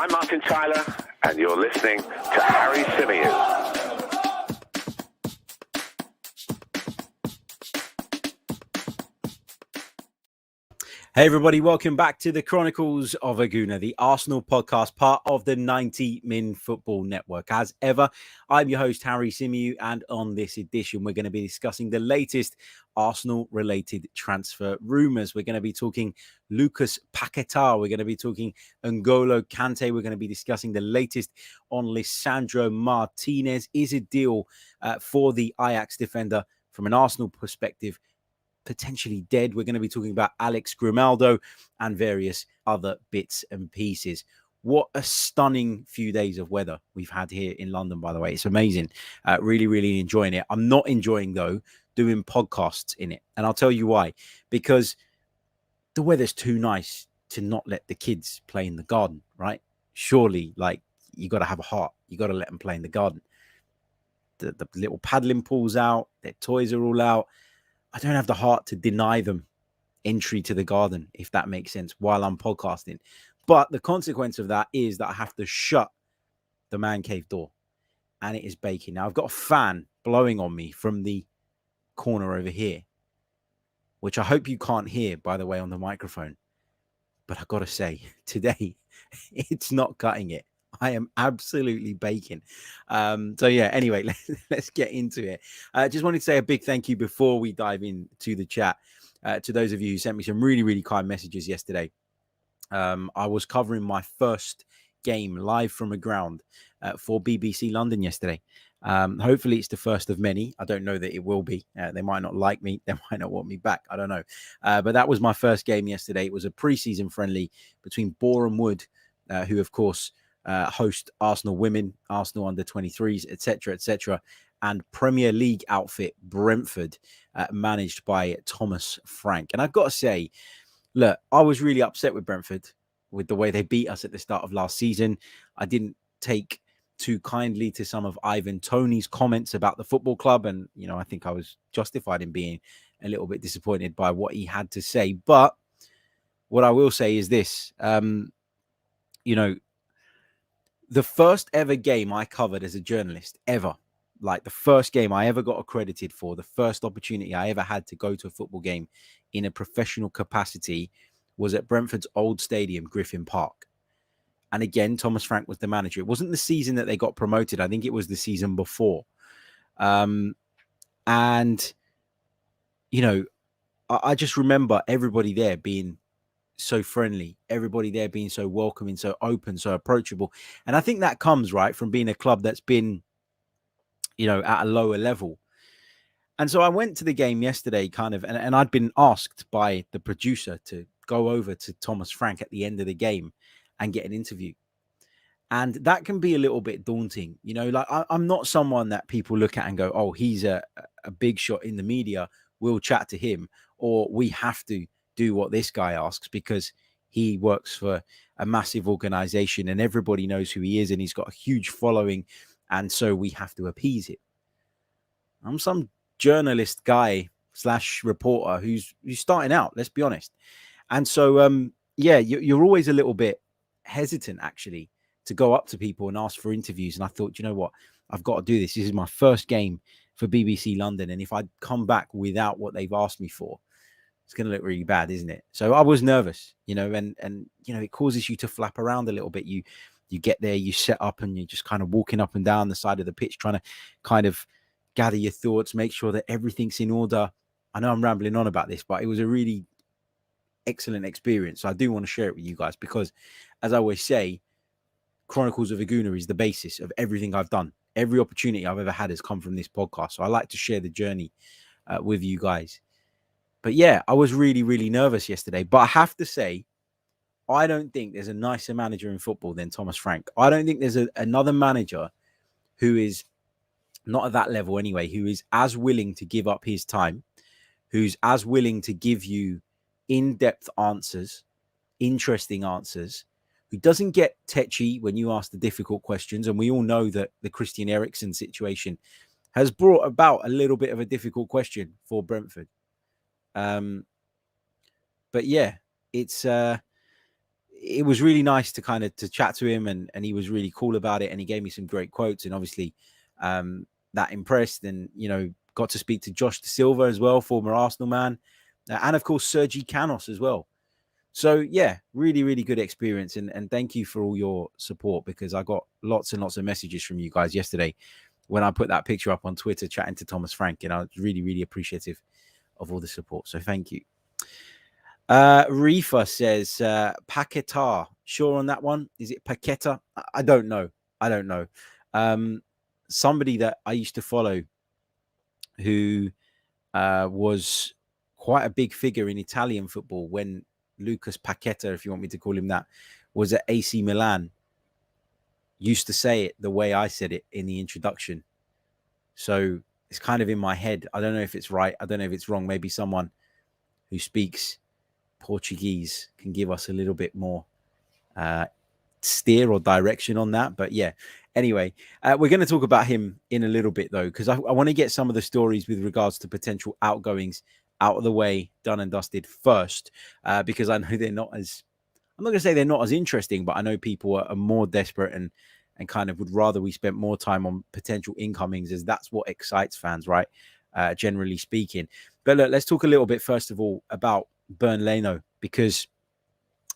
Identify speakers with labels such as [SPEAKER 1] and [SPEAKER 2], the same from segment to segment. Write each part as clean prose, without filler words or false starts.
[SPEAKER 1] I'm Martin Tyler, and you're listening to Harry Symeou.
[SPEAKER 2] Hey everybody, welcome back to the Chronicles of a Gooner, the Arsenal podcast, part of the 90 Min Football Network. As ever, I'm your host, Harry Symeou, and on this edition, we're going to be discussing the latest Arsenal-related transfer rumours. We're going to be talking Lucas Paqueta. We're going to be talking N'Golo Kante. We're going to be discussing the latest on Lisandro Martinez. Is a deal for the Ajax defender from an Arsenal perspective potentially dead? We're going to be talking about Alex Grimaldo and various other bits and pieces. What a stunning few days of weather we've had here in London, by the way. It's amazing. Really enjoying it. I'm not enjoying, though, doing podcasts in it. And I'll tell you why. Because the weather's too nice to not let the kids play in the garden, right? Surely, like, you got to have a heart. You got to let them play in the garden. The little paddling pool's out. Their toys are all out. I don't have the heart to deny them entry to the garden, if that makes sense, while I'm podcasting. But the consequence of that is that I have to shut the man cave door, and it is baking. Now, I've got a fan blowing on me from the corner over here, which I hope you can't hear, by the way, on the microphone. But I've got to say, today, it's not cutting it. I am absolutely baking. So yeah, anyway, let's get into it. Just wanted to say a big thank you before we dive into the chat to those of you who sent me some really kind messages yesterday. I was covering my first game live from a ground for BBC London yesterday. Hopefully it's the first of many. I don't know that it will be. They might not like me. They might not want me back. I don't know. But that was my first game yesterday. It was a pre-season friendly between Boreham Wood, who of course host Arsenal women, Arsenal under 23s, etc., and Premier League outfit Brentford, managed by Thomas Frank. And I've got to say, look, I was really upset with Brentford with the way they beat us at the start of last season. I didn't take too kindly to some of Ivan Toney's comments about the football club, and I think I was justified in being a little bit disappointed by what he had to say. But what I will say is this: the first ever game I covered as a journalist ever, like the first game I ever got accredited for, the first opportunity I ever had to go to a football game in a professional capacity, was at Brentford's old stadium, Griffin Park. And again, Thomas Frank was the manager. It wasn't the season that they got promoted. I think it was the season before. I just remember everybody there being so friendly, everybody there being so welcoming, so open, so approachable. And I think that comes right from being a club that's been, at a lower level. And so I went to the game yesterday and I'd been asked by the producer to go over to Thomas Frank at the end of the game and get an interview. And that can be a little bit daunting. I'm not someone that people look at and go, oh, he's a big shot in the media. We'll chat to him, or we have to do what this guy asks because he works for a massive organization and everybody knows who he is and he's got a huge following. And so we have to appease it. I'm some journalist guy / reporter who's starting out, let's be honest. And so, you're always a little bit hesitant actually to go up to people and ask for interviews. And I thought, you know what, I've got to do this. This is my first game for BBC London. And if I come back without what they've asked me for, it's going to look really bad, isn't it? So I was nervous, and it causes you to flap around a little bit. You get there, you set up, and you're just kind of walking up and down the side of the pitch, trying to kind of gather your thoughts, make sure that everything's in order. I know I'm rambling on about this, but it was a really excellent experience. So I do want to share it with you guys because, as I always say, Chronicles of a Gooner is the basis of everything I've done. Every opportunity I've ever had has come from this podcast. So I like to share the journey with you guys. But yeah, I was really nervous yesterday. But I have to say, I don't think there's a nicer manager in football than Thomas Frank. I don't think there's another manager who is not at that level anyway, who is as willing to give up his time, who's as willing to give you in-depth answers, interesting answers, who doesn't get tetchy when you ask the difficult questions. And we all know that the Christian Eriksen situation has brought about a little bit of a difficult question for Brentford. But yeah, it's it was really nice to kind of to chat to him, and he was really cool about it, and he gave me some great quotes, and obviously that impressed. And got to speak to Josh De Silva as well, former Arsenal man, and of course Sergi Canos as well. So yeah, really, really good experience, and thank you for all your support, because I got lots and lots of messages from you guys yesterday when I put that picture up on Twitter chatting to Thomas Frank, and I was really, really appreciative of all the support. So thank you. Rifa says Paqueta. Sure on that one? Is it Paqueta? I don't know. Somebody that I used to follow who was quite a big figure in Italian football when Lucas Paqueta, if you want me to call him that, was at AC Milan, used to say it the way I said it in the introduction. So it's kind of in my head. I don't know if it's right. I don't know if it's wrong. Maybe someone who speaks Portuguese can give us a little bit more steer or direction on that. But yeah, anyway, we're going to talk about him in a little bit, though, because I want to get some of the stories with regards to potential outgoings out of the way, done and dusted first, because I know they're not as, I'm not going to say they're not as interesting, but I know people are more desperate and kind of would rather we spent more time on potential incomings, as that's what excites fans, right? Generally speaking. But look, let's talk a little bit, first of all, about Bernd Leno, because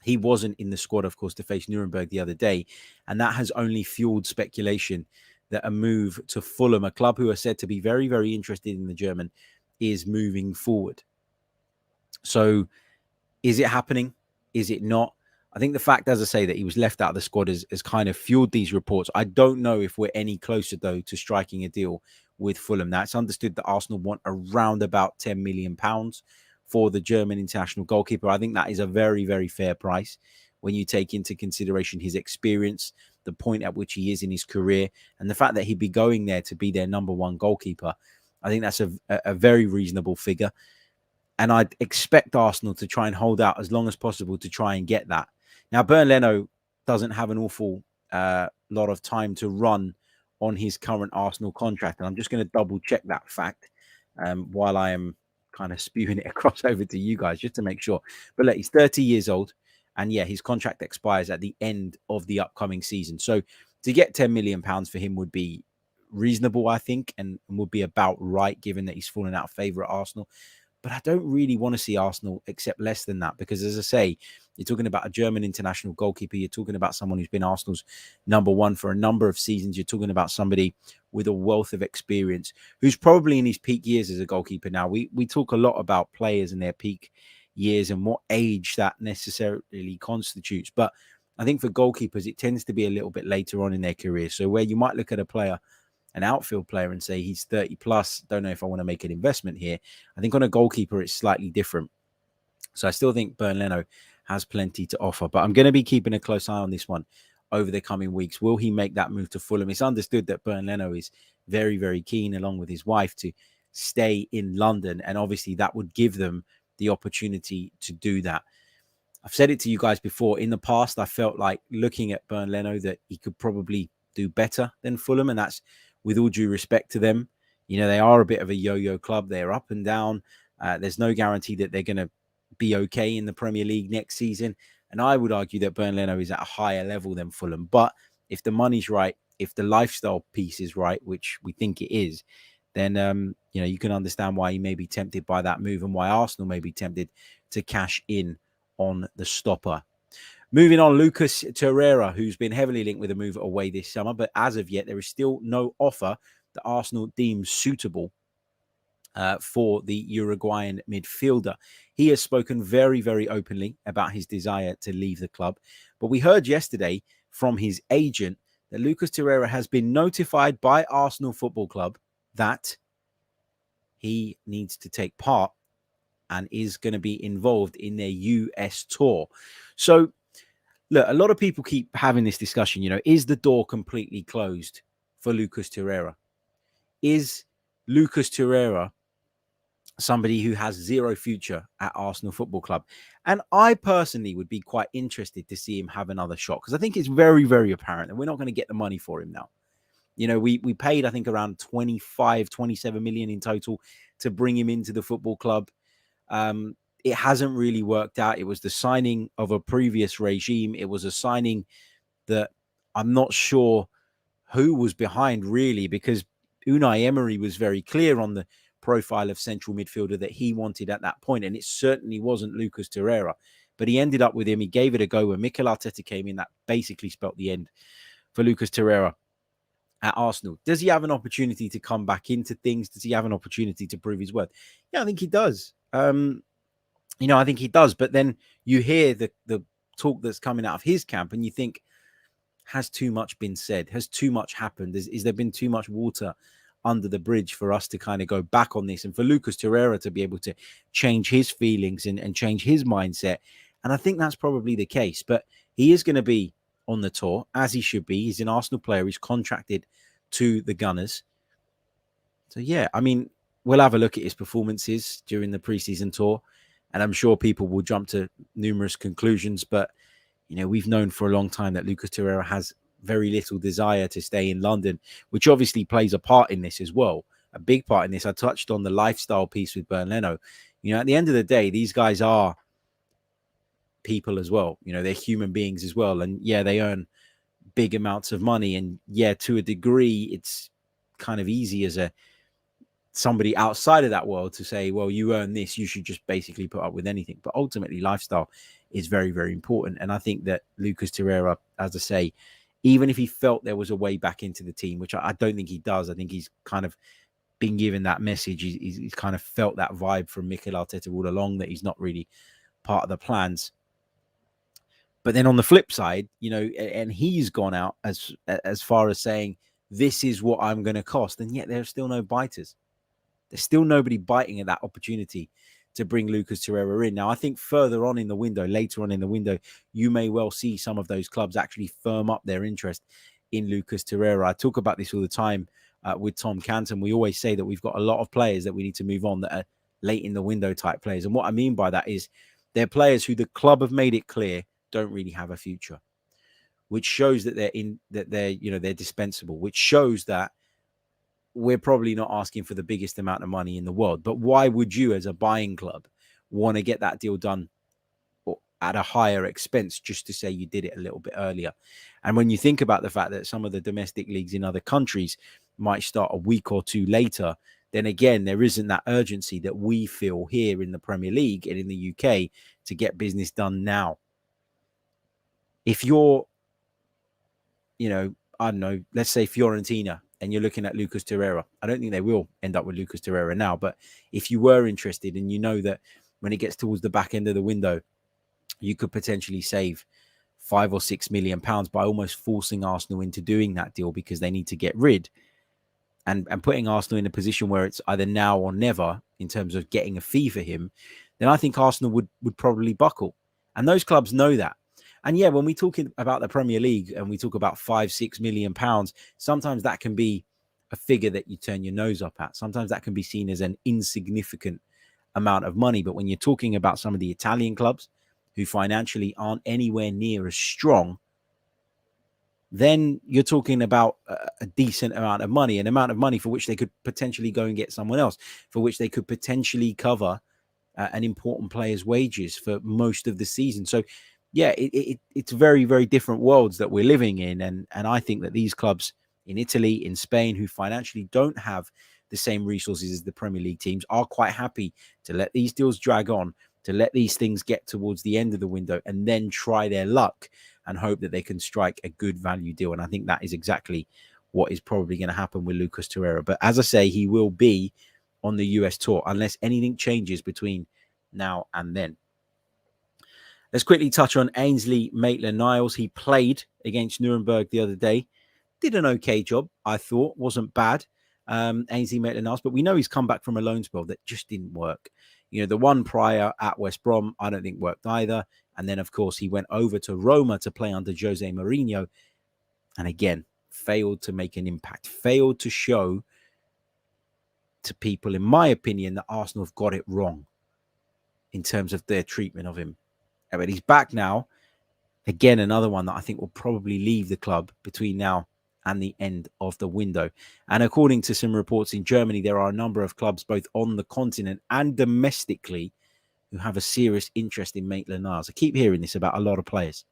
[SPEAKER 2] he wasn't in the squad, of course, to face Nuremberg the other day. And that has only fueled speculation that a move to Fulham, a club who are said to be very, very interested in the German, is moving forward. So is it happening? Is it not? I think the fact, as I say, that he was left out of the squad has kind of fueled these reports. I don't know if we're any closer, though, to striking a deal with Fulham. Now, it's understood that Arsenal want around about £10 million for the German international goalkeeper. I think that is a very, very fair price when you take into consideration his experience, the point at which he is in his career, and the fact that he'd be going there to be their number one goalkeeper. I think that's a very reasonable figure. And I'd expect Arsenal to try and hold out as long as possible to try and get that. Now, Bernd Leno doesn't have an awful lot of time to run on his current Arsenal contract. And I'm just going to double check that fact while I am kind of spewing it across over to you guys, just to make sure. But look, he's 30 years old. And yeah, his contract expires at the end of the upcoming season. So to get £10 million for him would be reasonable, I think, and would be about right, given that he's fallen out of favour at Arsenal. But I don't really want to see Arsenal accept less than that, because, as I say, you're talking about a German international goalkeeper. You're talking about someone who's been Arsenal's number one for a number of seasons. You're talking about somebody with a wealth of experience who's probably in his peak years as a goalkeeper now. We talk a lot about players and their peak years and what age that necessarily constitutes. But I think for goalkeepers, it tends to be a little bit later on in their career. So where you might look at a player, an outfield player, and say he's 30 plus, don't know if I want to make an investment here. I think on a goalkeeper, it's slightly different. So I still think Bernd Leno has plenty to offer, but I'm going to be keeping a close eye on this one over the coming weeks. Will he make that move to Fulham? It's understood that Bernd Leno is very, very keen, along with his wife, to stay in London. And obviously that would give them the opportunity to do that. I've said it to you guys before. In the past, I felt like, looking at Bernd Leno, that he could probably do better than Fulham. And that's with all due respect to them. You know, they are a bit of a yo-yo club. They're up and down. There's no guarantee that they're going to be okay in the Premier League next season. And I would argue that Bernd Leno is at a higher level than Fulham. But if the money's right, if the lifestyle piece is right, which we think it is, then, you can understand why he may be tempted by that move, and why Arsenal may be tempted to cash in on the stopper. Moving on, Lucas Torreira, who's been heavily linked with a move away this summer, but as of yet, there is still no offer that Arsenal deems suitable for the Uruguayan midfielder. He has spoken very, very openly about his desire to leave the club. But we heard yesterday from his agent that Lucas Torreira has been notified by Arsenal Football Club that he needs to take part and is going to be involved in their US tour. So, look, a lot of people keep having this discussion, is the door completely closed for Lucas Torreira? Is Lucas Torreira somebody who has zero future at Arsenal Football Club? And I personally would be quite interested to see him have another shot, because I think it's very, very apparent that we're not going to get the money for him now. We paid, I think, around 27 million in total to bring him into the football club. it hasn't really worked out. It was the signing of a previous regime. It was a signing that I'm not sure who was behind, really, because Unai Emery was very clear on the profile of central midfielder that he wanted at that point, and it certainly wasn't Lucas Torreira. But he ended up with him. He gave it a go when Mikel Arteta came in. That basically spelt the end for Lucas Torreira at Arsenal. Does he have an opportunity to come back into things? Does he have an opportunity to prove his worth? Yeah, I think he does. I think he does. But then you hear the talk that's coming out of his camp, and you think, has too much been said? Has too much happened? Is there been too much water under the bridge for us to kind of go back on this, and for Lucas Torreira to be able to change his feelings and change his mindset? And I think that's probably the case. But he is going to be on the tour, as he should be. He's an Arsenal player. He's contracted to the Gunners. So, yeah, I mean, we'll have a look at his performances during the preseason tour, and I'm sure people will jump to numerous conclusions. But, we've known for a long time that Lucas Torreira has very little desire to stay in London, which obviously plays a part in this as well. A big part in this. I touched on the lifestyle piece with Bernd Leno. At the end of the day, these guys are people as well. They're human beings as well. And yeah, they earn big amounts of money. And yeah, to a degree, it's kind of easy as somebody outside of that world to say, well, you earn this, you should just basically put up with anything. But ultimately, lifestyle is very, very important. And I think that Lucas Torreira, as I say, even if he felt there was a way back into the team, which I don't think he does, I think he's kind of been given that message. He's kind of felt that vibe from Mikel Arteta all along that he's not really part of the plans. But then on the flip side, and he's gone out as far as saying, this is what I'm going to cost. And yet there's still no biters. There's still nobody biting at that opportunity to bring Lucas Torreira in. Now, I think further on in the window, later on in the window, you may well see some of those clubs actually firm up their interest in Lucas Torreira. I talk about this all the time with Tom Canton. We always say that we've got a lot of players that we need to move on that are late in the window type players. And what I mean by that is they're players who the club have made it clear don't really have a future, which shows that they're dispensable, which shows that we're probably not asking for the biggest amount of money in the world. But why would you, as a buying club, want to get that deal done at a higher expense just to say you did it a little bit earlier? And when you think about the fact that some of the domestic leagues in other countries might start a week or two later, then again, there isn't that urgency that we feel here in the Premier League and in the UK to get business done now. If you're, I don't know, let's say Fiorentina, and you're looking at Lucas Torreira. I don't think they will end up with Lucas Torreira now, but if you were interested and you know that when it gets towards the back end of the window, you could potentially save £5 or £6 million by almost forcing Arsenal into doing that deal because they need to get rid and putting Arsenal in a position where it's either now or never in terms of getting a fee for him, then I think Arsenal would probably buckle. And those clubs know that. And yeah, when we talk about the Premier League and we talk about £5-6 million, sometimes that can be a figure that you turn your nose up at. Sometimes that can be seen as an insignificant amount of money. But when you're talking about some of the Italian clubs who financially aren't anywhere near as strong, then you're talking about a decent amount of money, an amount of money for which they could potentially go and get someone else, for which they could potentially cover an important player's wages for most of the season. So, yeah, it's very, very different worlds that we're living in. And I think that these clubs in Italy, in Spain, who financially don't have the same resources as the Premier League teams, are quite happy to let these deals drag on, to let these things get towards the end of the window and then try their luck and hope that they can strike a good value deal. And I think that is exactly what is probably going to happen with Lucas Torreira. But as I say, he will be on the US tour unless anything changes between now and then. Let's quickly touch on Ainsley Maitland-Niles. He played against Nuremberg the other day. Did an okay job, I thought. Wasn't bad, Ainsley Maitland-Niles. But we know he's come back from a loan spell that just didn't work. The one prior at West Brom, I don't think worked either. And then, of course, he went over to Roma to play under Jose Mourinho. And again, failed to make an impact. Failed to show to people, in my opinion, that Arsenal have got it wrong in terms of their treatment of him. But he's back now. Again, another one that I think will probably leave the club between now and the end of the window. And according to some reports in Germany, there are a number of clubs both on the continent and domestically who have a serious interest in Maitland-Niles. I keep hearing this about a lot of players.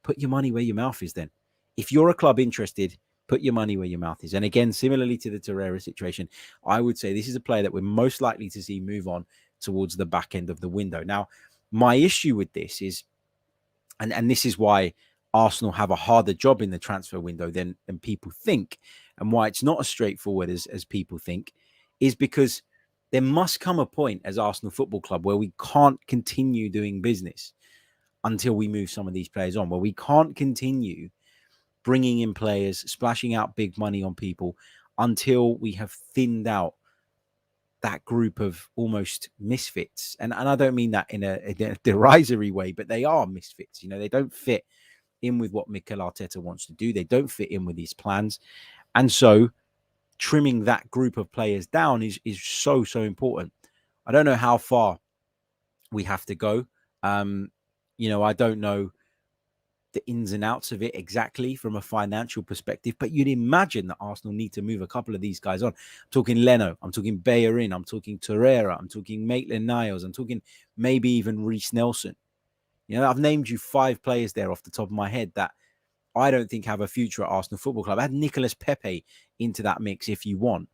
[SPEAKER 2] Put your money where your mouth is then. If you're a club interested, put your money where your mouth is. And again, similarly to the Torreira situation, I would say this is a player that we're most likely to see move on towards the back end of the window. Now, my issue with this is, and this is why Arsenal have a harder job in the transfer window than people think, and why it's not as straightforward as people think, is because there must come a point as Arsenal Football Club where we can't continue doing business until we move some of these players on, where we can't continue bringing in players, splashing out big money on people until we have thinned out that group of almost misfits. And I don't mean that in a derisory way, but they are misfits. You know, they don't fit in with what Mikel Arteta wants to do. They don't fit in with his plans. And so trimming that group of players down is so important. I don't know how far we have to go. You know, I don't know the ins and outs of it exactly from a financial perspective, but you'd imagine that Arsenal need to move a couple of these guys on. I'm talking Leno, I'm talking Bellerin, I'm talking Torreira, I'm talking Maitland-Niles, I'm talking maybe even Reece Nelson. You know, I've named you 5 players there off the top of my head that I don't think have a future at Arsenal Football Club. Add Nicolas Pepe into that mix if you want.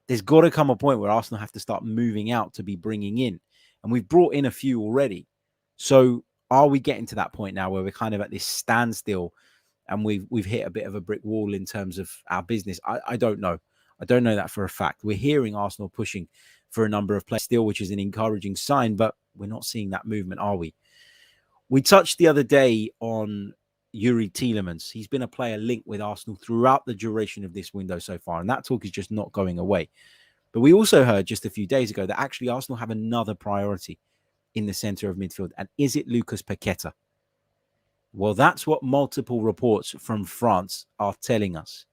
[SPEAKER 2] There's got to come a point where Arsenal have to start moving out to be bringing in. And we've brought in a few already. So are we getting to that point now where we're kind of at this standstill and we've hit a bit of a brick wall in terms of our business? I don't know. I don't know that for a fact. We're hearing Arsenal pushing for a number of players still, which is an encouraging sign, but we're not seeing that movement, are we? We touched the other day on Yuri Tielemans. He's been a player linked with Arsenal throughout the duration of this window so far, and that talk is just not going away. But we also heard just a few days ago that actually Arsenal have another priority in the centre of midfield. And is it Lucas Paqueta? Well, that's what multiple reports from France are telling us.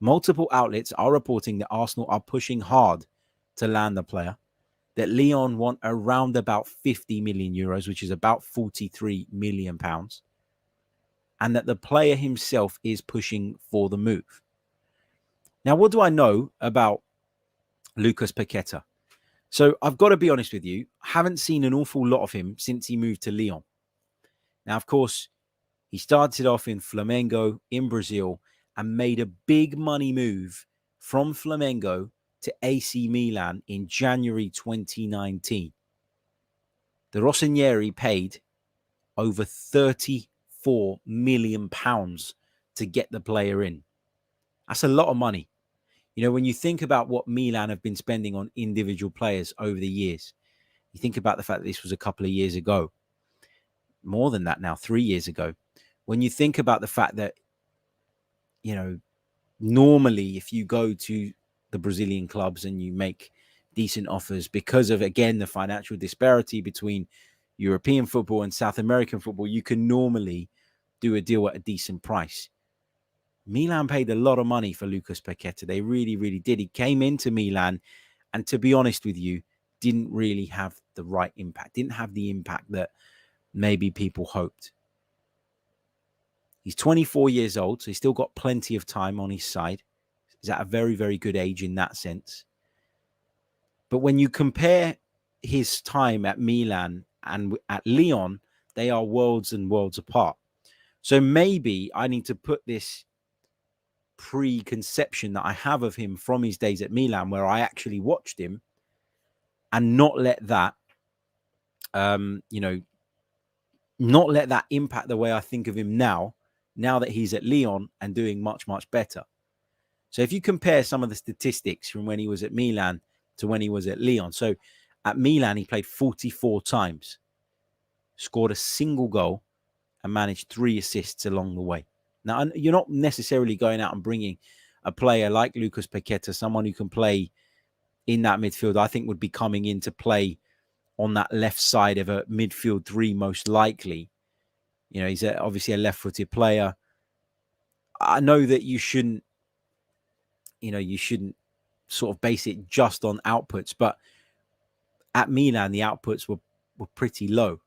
[SPEAKER 2] Multiple outlets are reporting that Arsenal are pushing hard to land the player, that Lyon want around about 50 million euros, which is about 43 million pounds, and that the player himself is pushing for the move. Now, what do I know about Lucas Paqueta? So I've got to be honest with you, I haven't seen an awful lot of him since he moved to Lyon. Now, of course, he started off in Flamengo in Brazil and made a big money move from Flamengo to AC Milan in January 2019. The Rossoneri paid over 34 million pounds to get the player in. That's a lot of money. You know, when you think about what Milan have been spending on individual players over the years, you think about the fact that this was a couple of years ago, more than that now, 3 years ago. When you think about the fact that, you know, normally if you go to the Brazilian clubs and you make decent offers because of, again, the financial disparity between European football and South American football, you can normally do a deal at a decent price. Milan paid a lot of money for Lucas Paqueta. They really, really did. He came into Milan and, to be honest with you, didn't really have the right impact. Didn't have the impact that maybe people hoped. He's 24 years old, so he's still got plenty of time on his side. He's at a very, very good age in that sense. But when you compare his time at Milan and at Lyon, they are worlds and worlds apart. So maybe I need to put this preconception that I have of him from his days at Milan, where I actually watched him, and not let that, not let that impact the way I think of him now that he's at Lyon and doing much, much better. So if you compare some of the statistics from when he was at Milan to when he was at Lyon. So at Milan, he played 44 times, scored a single goal, and managed 3 assists along the way. Now, you're not necessarily going out and bringing a player like Lucas Paqueta, someone who can play in that midfield. I think would be coming in to play on that left side of a midfield 3, most likely. You know, he's obviously a left-footed player. I know that you shouldn't sort of base it just on outputs, but at Milan, the outputs were pretty low.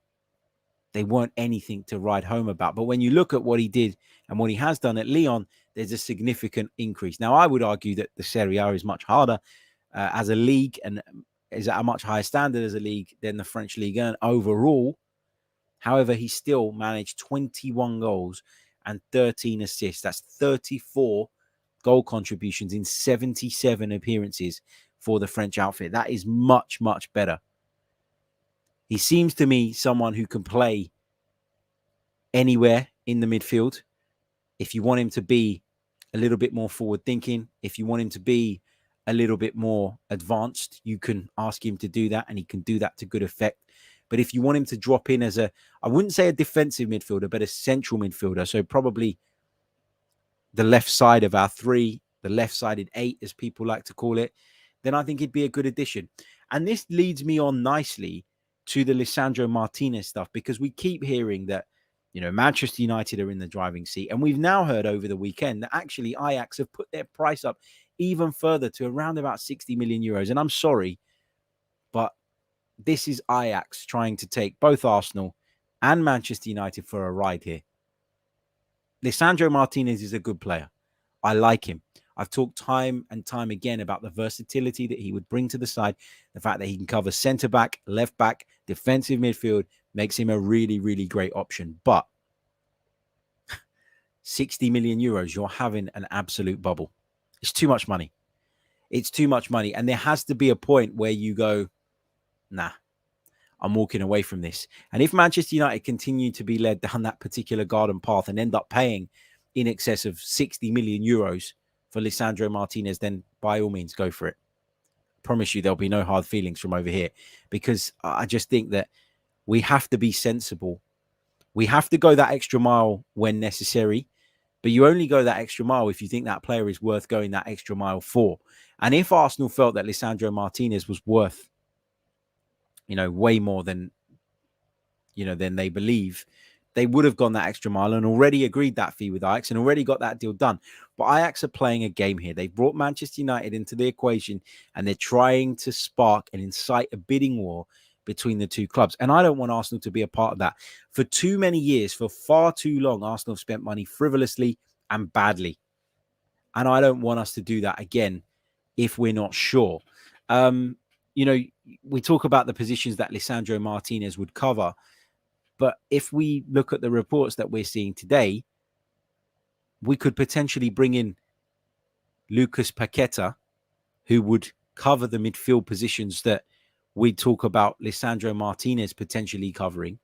[SPEAKER 2] They weren't anything to write home about. But when you look at what he did and what he has done at Lyon, there's a significant increase. Now, I would argue that the Serie A is much harder as a league, and is at a much higher standard as a league than the French Ligue 1 overall. However, he still managed 21 goals and 13 assists. That's 34 goal contributions in 77 appearances for the French outfit. That is much, much better. He seems to me someone who can play anywhere in the midfield. If you want him to be a little bit more forward thinking, if you want him to be a little bit more advanced, you can ask him to do that, and he can do that to good effect. But if you want him to drop in as I wouldn't say a defensive midfielder, but a central midfielder, so probably the left side of our three, the left-sided 8, as people like to call it, then I think he'd be a good addition. And this leads me on nicely to the Lisandro Martinez stuff, because we keep hearing that, Manchester United are in the driving seat. And we've now heard over the weekend that actually Ajax have put their price up even further to around about 60 million euros. And I'm sorry, but this is Ajax trying to take both Arsenal and Manchester United for a ride here. Lisandro Martinez is a good player. I like him. I've talked time and time again about the versatility that he would bring to the side. The fact that he can cover centre-back, left-back, defensive midfield makes him a really, really great option. But 60 million euros, you're having an absolute bubble. It's too much money. It's too much money. And there has to be a point where you go, nah, I'm walking away from this. And if Manchester United continue to be led down that particular garden path and end up paying in excess of 60 million euros for Lisandro Martinez, then by all means, go for it. I promise you there'll be no hard feelings from over here, because I just think that we have to be sensible. We have to go that extra mile when necessary, but you only go that extra mile if you think that player is worth going that extra mile for. And if Arsenal felt that Lisandro Martinez was worth, way more than, than they believe, they would have gone that extra mile and already agreed that fee with Ajax and already got that deal done. But Ajax are playing a game here. They've brought Manchester United into the equation, and they're trying to spark and incite a bidding war between the two clubs. And I don't want Arsenal to be a part of that. For too many years, for far too long, Arsenal have spent money frivolously and badly. And I don't want us to do that again if we're not sure. We talk about the positions that Lisandro Martinez would cover. But if we look at the reports that we're seeing today, we could potentially bring in Lucas Paqueta, who would cover the midfield positions that we talk about Lisandro Martinez potentially covering.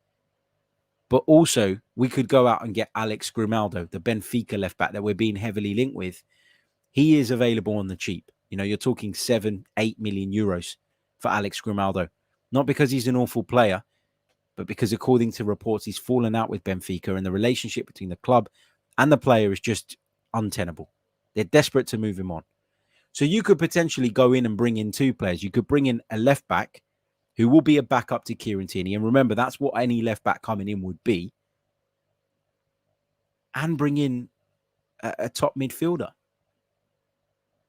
[SPEAKER 2] But also, we could go out and get Alex Grimaldo, the Benfica left back that we're being heavily linked with. He is available on the cheap. You're talking 7-8 million euros for Alex Grimaldo. Not because he's an awful player, but because according to reports, he's fallen out with Benfica, and the relationship between the club and the player is just untenable. They're desperate to move him on. So you could potentially go in and bring in two players. You could bring in a left back who will be a backup to Kieran Tierney. And remember, that's what any left back coming in would be. And bring in a top midfielder.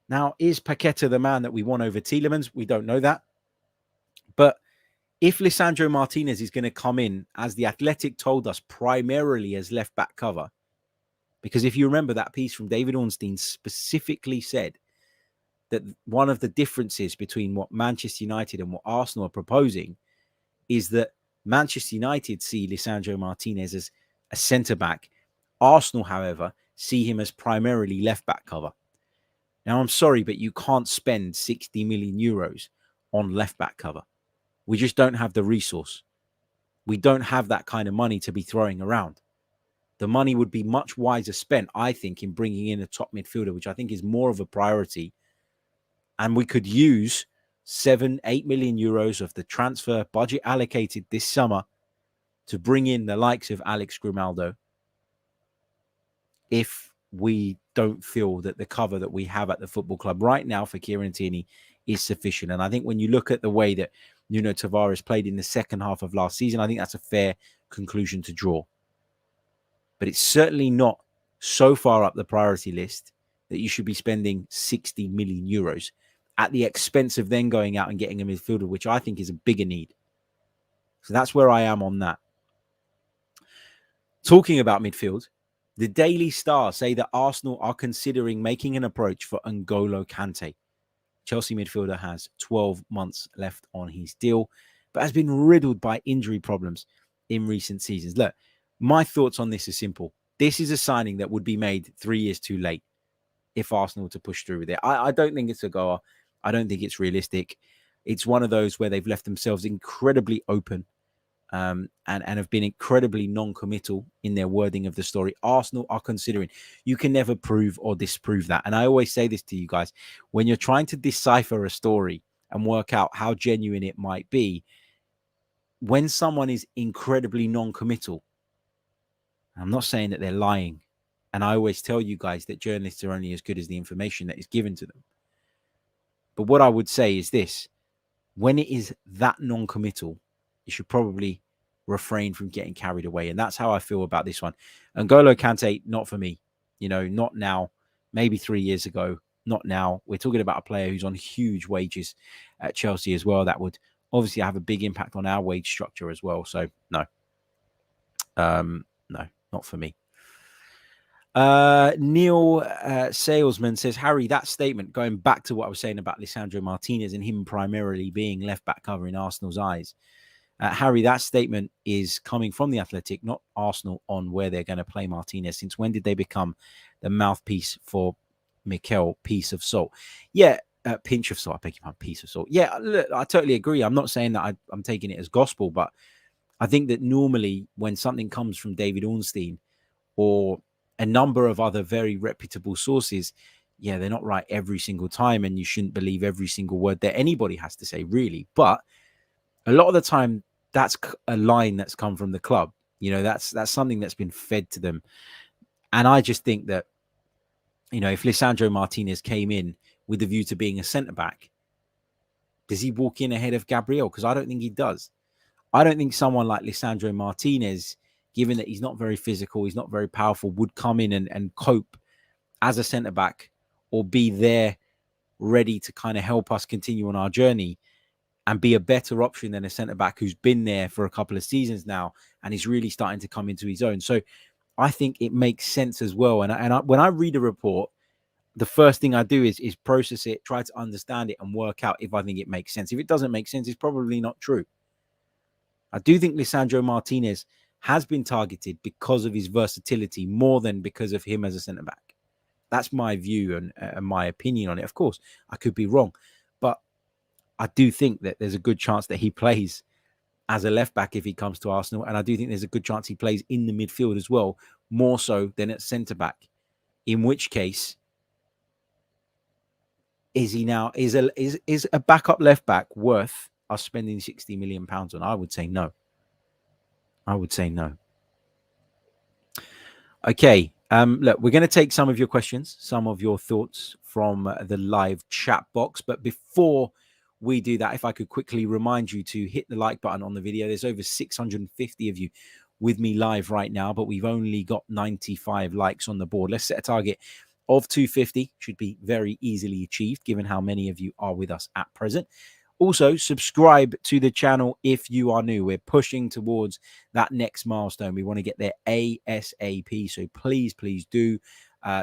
[SPEAKER 2] Now, is Paqueta the man that we want over Tielemans? We don't know that. But if Lisandro Martinez is going to come in, as the Athletic told us, primarily as left back cover, because if you remember, that piece from David Ornstein specifically said that one of the differences between what Manchester United and what Arsenal are proposing is that Manchester United see Lisandro Martinez as a centre-back. Arsenal, however, see him as primarily left-back cover. Now, I'm sorry, but you can't spend 60 million euros on left-back cover. We just don't have the resource. We don't have that kind of money to be throwing around. The money would be much wiser spent, I think, in bringing in a top midfielder, which I think is more of a priority. And we could use 7-8 million euros of the transfer budget allocated this summer to bring in the likes of Alex Grimaldo if we don't feel that the cover that we have at the football club right now for Kieran Tierney is sufficient. And I think when you look at the way that Nuno Tavares played in the second half of last season, I think that's a fair conclusion to draw. But it's certainly not so far up the priority list that you should be spending 60 million euros at the expense of then going out and getting a midfielder, which I think is a bigger need. So that's where I am on that. Talking about midfield, the Daily Star say that Arsenal are considering making an approach for N'Golo Kante. Chelsea midfielder has 12 months left on his deal, but has been riddled by injury problems in recent seasons. Look, my thoughts on this are simple. This is a signing that would be made 3 years too late if Arsenal to push through with it. I don't think it's a goer. I don't think it's realistic. It's one of those where they've left themselves incredibly open and have been incredibly non-committal in their wording of the story. Arsenal are considering. You can never prove or disprove that. And I always say this to you guys. When you're trying to decipher a story and work out how genuine it might be, when someone is incredibly non-committal, I'm not saying that they're lying. And I always tell you guys that journalists are only as good as the information that is given to them. But what I would say is this. When it is that non-committal, you should probably refrain from getting carried away. And that's how I feel about this one. N'Golo Kante, not for me. Not now. Maybe 3 years ago. Not now. We're talking about a player who's on huge wages at Chelsea as well. That would obviously have a big impact on our wage structure as well. So, no. No, not for me. Neil Salesman says, Harry, that statement, going back to what I was saying about Lisandro Martinez and him primarily being left back cover in Arsenal's eyes. Harry, that statement is coming from the Athletic, not Arsenal, on where they're going to play Martinez. Since when did they become the mouthpiece for Mikel Piece of Salt? Yeah, pinch of salt. I beg your pardon, piece of salt. Yeah, look, I totally agree. I'm not saying that I'm taking it as gospel, but I think that normally when something comes from David Ornstein or a number of other very reputable sources, yeah, they're not right every single time, and you shouldn't believe every single word that anybody has to say, really. But a lot of the time, that's a line that's come from the club. That's something that's been fed to them. And I just think that, if Lisandro Martinez came in with the view to being a centre-back, does he walk in ahead of Gabriel? Because I don't think he does. I don't think someone like Lisandro Martinez, given that he's not very physical, he's not very powerful, would come in and cope as a centre-back or be there ready to kind of help us continue on our journey and be a better option than a centre-back who's been there for a couple of seasons now and is really starting to come into his own. So I think it makes sense as well. And when I read a report, the first thing I do is process it, try to understand it and work out if I think it makes sense. If it doesn't make sense, it's probably not true. I do think Lisandro Martinez has been targeted because of his versatility more than because of him as a centre-back. That's my view and my opinion on it. Of course, I could be wrong, but I do think that there's a good chance that he plays as a left-back if he comes to Arsenal, and I do think there's a good chance he plays in the midfield as well, more so than at centre-back. In which case, is a backup left-back worth us spending £60 million on? I would say no. Okay. Look, we're going to take some of your questions, some of your thoughts from the live chat box. But before we do that, if I could quickly remind you to hit the like button on the video. There's over 650 of you with me live right now, but we've only got 95 likes on the board. Let's set a target of 250. Should be very easily achieved given how many of you are with us at present. Also, subscribe to the channel if you are new. We're pushing towards that next milestone. We want to get there ASAP. So please do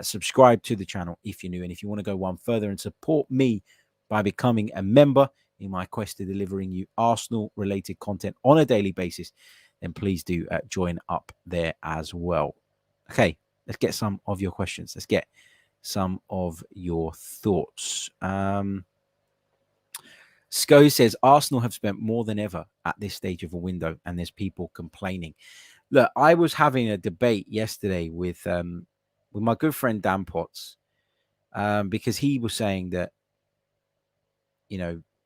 [SPEAKER 2] subscribe to the channel if you're new. And if you want to go one further and support me by becoming a member in my quest to delivering you Arsenal-related content on a daily basis, then please do join up there as well. Okay, let's get some of your questions. Let's get some of your thoughts. Sco says, Arsenal have spent more than ever at this stage of a window, and there's people complaining. Look, I was having a debate yesterday with my good friend Dan Potts, because he was saying that,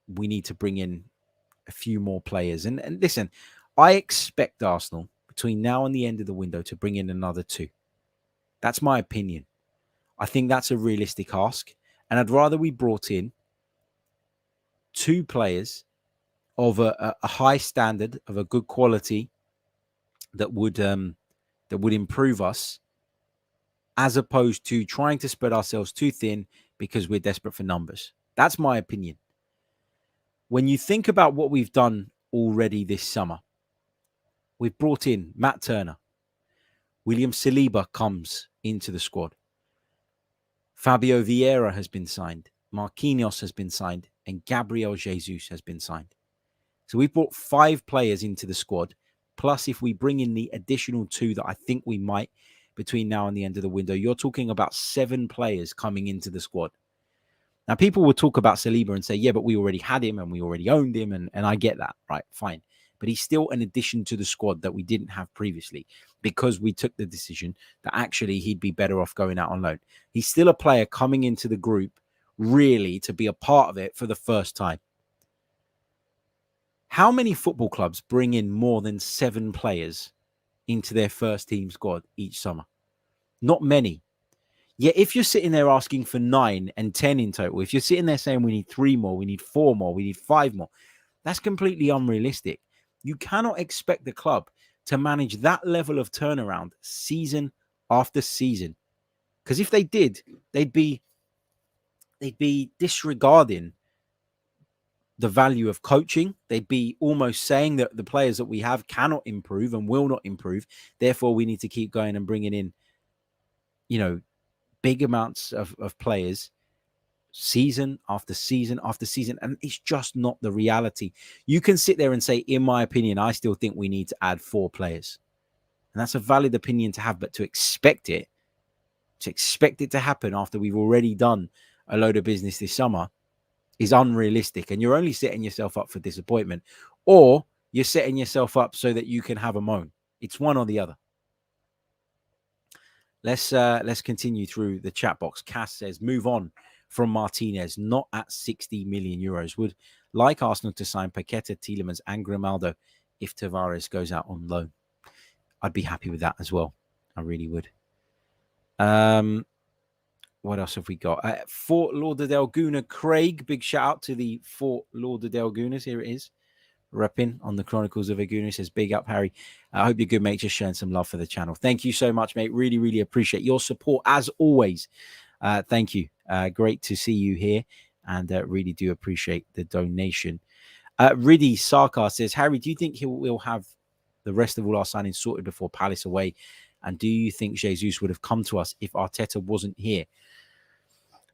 [SPEAKER 2] we need to bring in a few more players. And listen, I expect Arsenal between now and the end of the window to bring in another 2. That's my opinion. I think that's a realistic ask. And I'd rather we brought in 2 players of a high standard, of a good quality that would improve us, as opposed to trying to spread ourselves too thin because we're desperate for numbers. That's my opinion. When you think about what we've done already this summer, we've brought in Matt Turner. William Saliba comes into the squad. Fabio Vieira has been signed. Marquinhos has been signed, and Gabriel Jesus has been signed. So we've brought 5 players into the squad. Plus, if we bring in the additional 2 that I think we might between now and the end of the window, you're talking about 7 players coming into the squad. Now, people will talk about Saliba and say, yeah, but we already had him and we already owned him. And I get that, right? Fine. But he's still an addition to the squad that we didn't have previously because we took the decision that actually he'd be better off going out on loan. He's still a player coming into the group really to be a part of it for the first time. How many football clubs bring in more than 7 players into their first team squad each summer? Not many. Yet if you're sitting there asking for 9 and 10 in total, if you're sitting there saying we need 3 more, we need 4 more, we need 5 more, that's completely unrealistic. You cannot expect the club to manage that level of turnaround season after season. Because if they did, they'd be disregarding the value of coaching. They'd be almost saying that the players that we have cannot improve and will not improve. Therefore, we need to keep going and bringing in, big amounts of players season after season after season. And it's just not the reality. You can sit there and say, in my opinion, I still think we need to add 4 players. And that's a valid opinion to have, but to expect it to happen after we've already done a load of business this summer is unrealistic. And you're only setting yourself up for disappointment, or you're setting yourself up so that you can have a moan. It's one or the other. Let's continue through the chat box. Cass says, move on from Martinez, not at 60 million euros. Would like Arsenal to sign Paqueta, Tielemans and Grimaldo if Tavares goes out on loan. I'd be happy with that as well. I really would. What else have we got? Fort Lauderdale Gooner Craig. Big shout out to the Fort Lauderdale Gooners. Here it is. Repping on the Chronicles of a Gooner. Says, big up, Harry. I hope you're good, mate. Just showing some love for the channel. Thank you so much, mate. Really, really appreciate your support as always. Thank you. Great to see you here. And really do appreciate the donation. Riddy Sarkar says, Harry, do you think we'll have the rest of all our signings sorted before Palace away? And do you think Jesus would have come to us if Arteta wasn't here?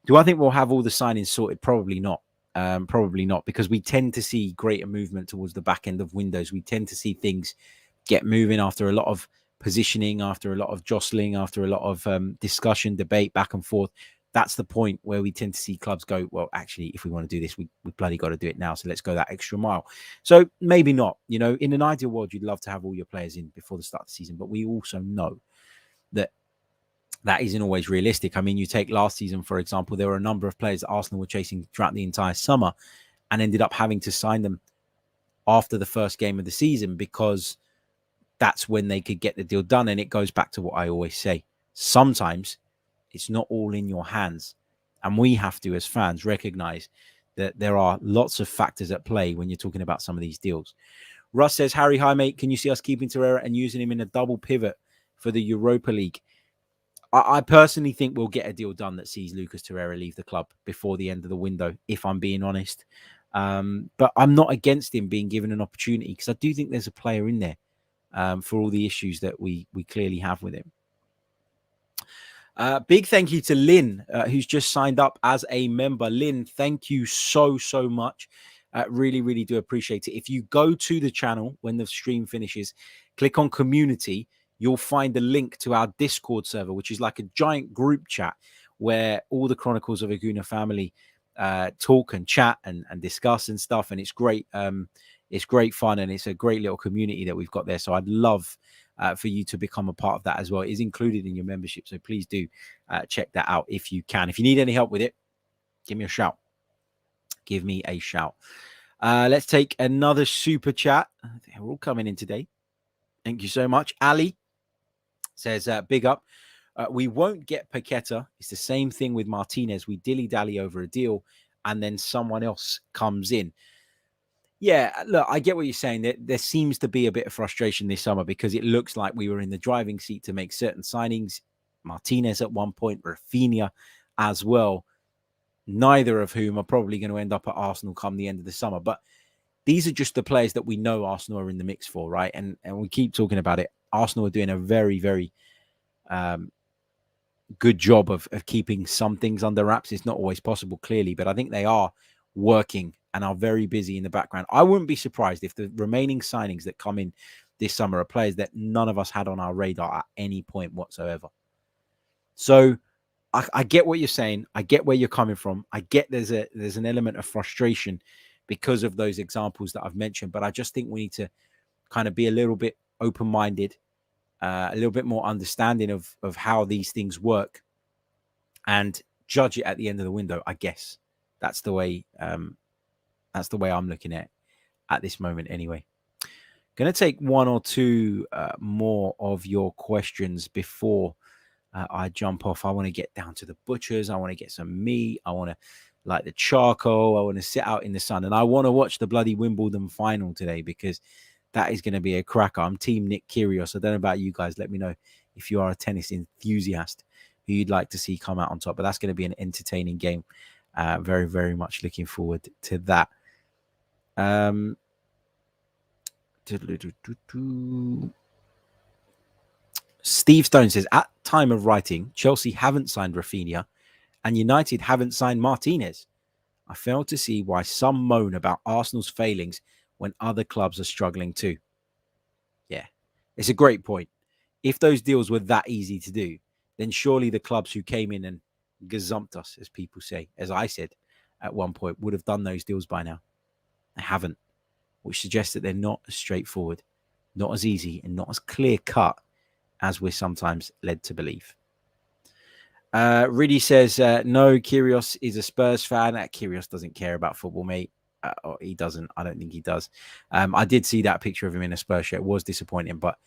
[SPEAKER 2] Do I think we'll have all the signings sorted? Probably not. Probably not, because we tend to see greater movement towards the back end of windows. We tend to see things get moving after a lot of positioning, after a lot of jostling, after a lot of discussion, debate, back and forth. That's the point where we tend to see clubs go, well, actually, if we want to do this, we bloody got to do it now. So let's go that extra mile. So maybe not. In an ideal world, you'd love to have all your players in before the start of the season. But we also know that isn't always realistic. I mean, you take last season, for example, there were a number of players that Arsenal were chasing throughout the entire summer and ended up having to sign them after the first game of the season because that's when they could get the deal done. And it goes back to what I always say. Sometimes it's not all in your hands. And we have to, as fans, recognize that there are lots of factors at play when you're talking about some of these deals. Russ says, Harry, hi, mate. Can you see us keeping Torreira and using him in a double pivot for the Europa League? I personally think we'll get a deal done that sees Lucas Torreira leave the club before the end of the window, if I'm being honest. But I'm not against him being given an opportunity because I do think there's a player in there for all the issues that we clearly have with him. Big thank you to Lynn, who's just signed up as a member. Lynn, thank you so much. Really, really do appreciate it. If you go to the channel when the stream finishes, click on community, you'll find the link to our Discord server, which is like a giant group chat where all the Chronicles of a Gooner family talk and chat and discuss and stuff. And it's great. It's great fun. And it's a great little community that we've got there. So I'd love for you to become a part of that as well. It is included in your membership. So please do check that out if you can. If you need any help with it, give me a shout. Give me a shout. Let's take another super chat. They're all coming in today. Thank you so much. Ali says, big up. We won't get Paqueta. It's the same thing with Martinez. We dilly-dally over a deal and then someone else comes in. Yeah, look, I get what you're saying. There seems to be a bit of frustration this summer because it looks like we were in the driving seat to make certain signings. Martinez at one point, Rafinha as well. Neither of whom are probably going to end up at Arsenal come the end of the summer. But these are just the players that we know Arsenal are in the mix for, right? And we keep talking about it. Arsenal are doing a very, very, good job of keeping some things under wraps. It's not always possible, clearly, but I think they are working and are very busy in the background. I wouldn't be surprised if the remaining signings that come in this summer are players that none of us had on our radar at any point whatsoever. So I get what you're saying. I get where you're coming from. I get there's an element of frustration because of those examples that I've mentioned, but I just think we need to kind of be a little bit open-minded, a little bit more understanding of how these things work, and judge it at the end of the window. I guess that's the way I'm looking at this moment. Anyway, going to take one or two more of your questions before I jump off. I want to get down to the butchers. I want to get some meat. I want to light the charcoal. I want to sit out in the sun, and I want to watch the bloody Wimbledon final today because that is going to be a cracker. I'm Team Nick Kyrgios. I don't know about you guys. Let me know if you are a tennis enthusiast who you'd like to see come out on top. But that's going to be an entertaining game. Very, very much looking forward to that. Steve Stone says, at time of writing, Chelsea haven't signed Rafinha and United haven't signed Martinez. I fail to see why some moan about Arsenal's failings when other clubs are struggling too. Yeah, it's a great point. If those deals were that easy to do, then surely the clubs who came in and gazumped us, as people say, as I said at one point, would have done those deals by now. They haven't, which suggests that they're not as straightforward, not as easy, and not as clear-cut as we're sometimes led to believe. Riddy says, no, Kyrgios is a Spurs fan. Kyrgios doesn't care about football, mate. Or he doesn't. I don't think he does. I did see that picture of him in a Spurs shirt. It was disappointing, but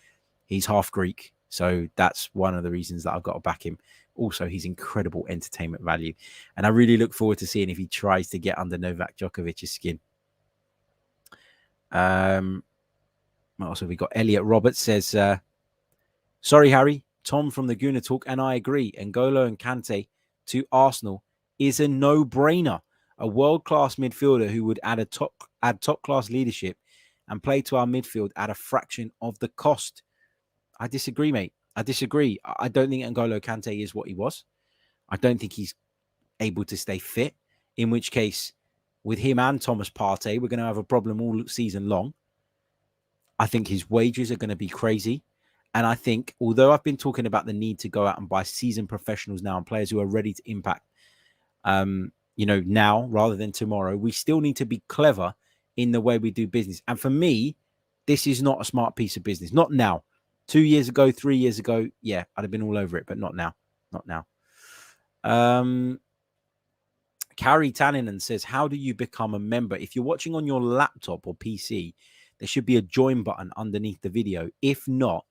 [SPEAKER 2] he's half Greek. So that's one of the reasons that I've got to back him. Also, he's incredible entertainment value. And I really look forward to seeing if he tries to get under Novak Djokovic's skin. What else have we got? Elliot Roberts says, sorry, Harry. Tom from the Gooner Talk, and I agree. N'Golo and Kante to Arsenal is a no-brainer. A world-class midfielder who would add top-class leadership and play to our midfield at a fraction of the cost. I disagree, mate. I disagree. I don't think N'Golo Kante is what he was. I don't think he's able to stay fit, in which case, with him and Thomas Partey, we're going to have a problem all season long. I think his wages are going to be crazy. And I think, although I've been talking about the need to go out and buy seasoned professionals now and players who are ready to impact, now rather than tomorrow, we still need to be clever in the way we do business. And for me, this is not a smart piece of business. Not now. 2 years ago, 3 years ago, yeah, I'd have been all over it, but not now. Not now. Carrie Tanninen says, how do you become a member? If you're watching on your laptop or PC, there should be a join button underneath the video. If not,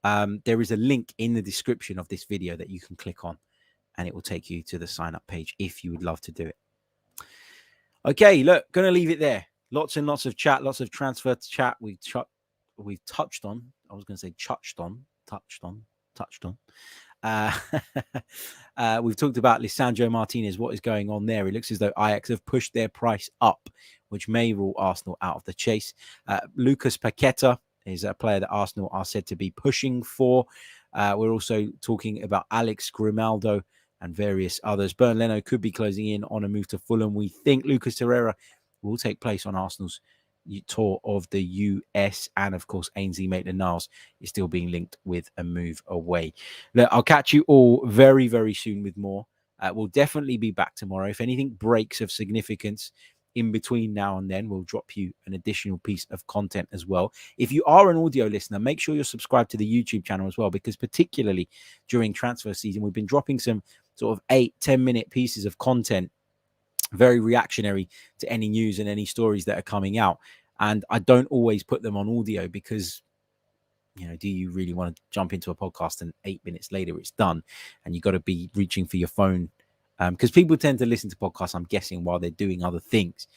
[SPEAKER 2] there is a link in the description of this video that you can click on, and it will take you to the sign up page if you would love to do it. Okay, look, going to leave it there. Lots and lots of chat, lots of transfer chat. We've touched on. I was going to say touched on. We've talked about Lisandro Martinez, what is going on there. It looks as though Ajax have pushed their price up, which may rule Arsenal out of the chase. Lucas Paqueta is a player that Arsenal are said to be pushing for. We're also talking about Alex Grimaldo and various others. Bernd Leno could be closing in on a move to Fulham. We think Lucas Torreira will take place on Arsenal's tour of the US, and of course Ainsley Maitland-Niles is still being linked with a move away. Look, I'll catch you all very, very soon with more. We'll definitely be back tomorrow. If anything breaks of significance in between now and then, we'll drop you an additional piece of content as well. If you are an audio listener, make sure you're subscribed to the YouTube channel as well, because particularly during transfer season, we've been dropping some sort of 8-10 minute pieces of content, very reactionary to any news and any stories that are coming out. And I don't always put them on audio because, do you really want to jump into a podcast and 8 minutes later it's done and you've got to be reaching for your phone? Because people tend to listen to podcasts, I'm guessing, while they're doing other things.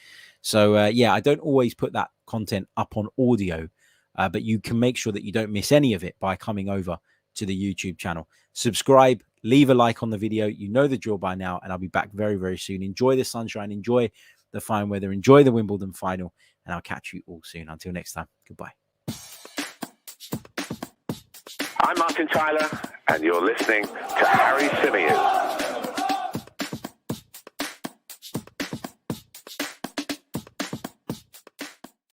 [SPEAKER 2] So, I don't always put that content up on audio, but you can make sure that you don't miss any of it by coming over to the YouTube channel. Subscribe, leave a like on the video. You know the drill by now, and I'll be back very, very soon. Enjoy the sunshine, enjoy the fine weather, enjoy the Wimbledon final, and I'll catch you all soon. Until next time, goodbye.
[SPEAKER 1] I'm Martin Tyler, and you're listening to Harry Symeou.